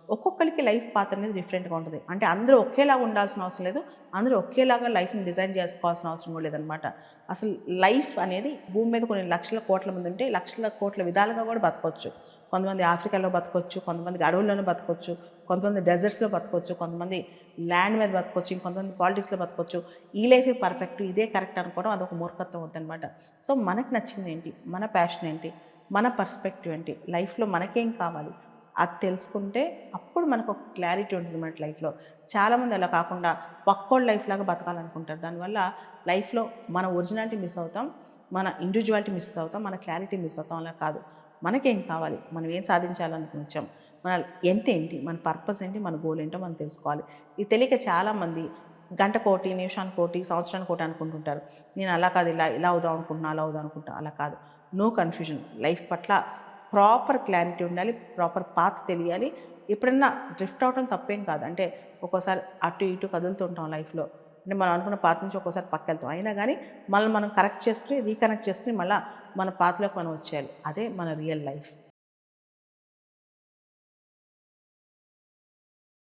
ఒక్కొక్కరికి life path అనేది డిఫరెంట్‌గా ఉంటది. అంటే అందరూ ఒకేలాగా ఉండాల్సిన అవసరం లేదు. అందరూ ఒకేలాగా లైఫ్‌ని డిజైన్ చేసుకోవాల్సిన అవసరం కూడా లేదనమాట. అసలు లైఫ్ అనేది భూమి మీద కొన్ని లక్షల కోట్ల మంది ఉంటే, లక్షల కోట్ల విధాలుగా కూడా బతకొచ్చు. కొంతమంది ఆఫ్రికాలో బతకొచ్చు, కొంతమంది అడవుల్లోనే బతకొచ్చు, కొంతమంది డెజర్ట్స్‌లో బతకొచ్చు, కొంతమంది ల్యాండ్ మీద బతకొచ్చు, ఇంకొంతమంది పాలిటిక్స్‌లో బతకొచ్చు. ఈ లైఫే పర్ఫెక్ట్, ఇదే కరెక్ట్ అనుకోవడం అదొక మూర్ఖత్వం అవుద్దనమాట. సో, మనకు నచ్చిందేంటి? మన ప్యాషన్ ఏంటి? మన పర్స్పెక్టివ్ ఏంటి? లైఫ్‌లో మనకేం కావాలి? అది తెలుసుకుంటే అప్పుడు మనకు ఒక క్లారిటీ ఉంటుంది మన లైఫ్‌లో. చాలామంది అలా కాకుండా పక్కోళ్ళ లైఫ్‌లాగా బతకాలనుకుంటారు. దానివల్ల లైఫ్‌లో మన ఒరిజినాలిటీ మిస్ అవుతాం. మన ఇండివిడ్యువాలిటీ మిస్ అవుతాం. మన క్లారిటీ మిస్ అవుతాం. అలా కాదు. మనకేం కావాలి? మనం ఏం సాధించాలనుకుని వచ్చాం? మన ఏంటి? మన పర్పస్ ఏంటి? మన గోల్ ఏంటో మనం తెలుసుకోవాలి. ఇది తెలియక చాలామంది గంటకోటి, నిమిషానికోటి, సంవత్సరానికోటి అనుకుంటుంటారు. నేను అలా కాదు ఇలా అవుదాం అనుకుంటున్నా, అలా అవుదాం అనుకుంటా. అలా కాదు. No confusion. లైఫ్ పట్ల ప్రాపర్ క్లారిటీ ఉండాలి. ప్రాపర్ పాత్ తెలియాలి. ఎప్పుడన్నా డ్రిఫ్ట్ అవ్వటం తప్పేం కాదు. అంటే ఒక్కోసారి అటు ఇటు కదులుతూ ఉంటాం లైఫ్‌లో. అంటే మనం అనుకున్న పాత్ నుంచి ఒక్కోసారి పక్కకెళ్తాం. అయినా గానీ మనల్ని మనం కరెక్ట్ చేసుకొని, రీకనెక్ట్ చేసుకొని మళ్ళా మన పాత్‌లోకి మనం వచ్చేయాలి. అదే మన రియల్ లైఫ్.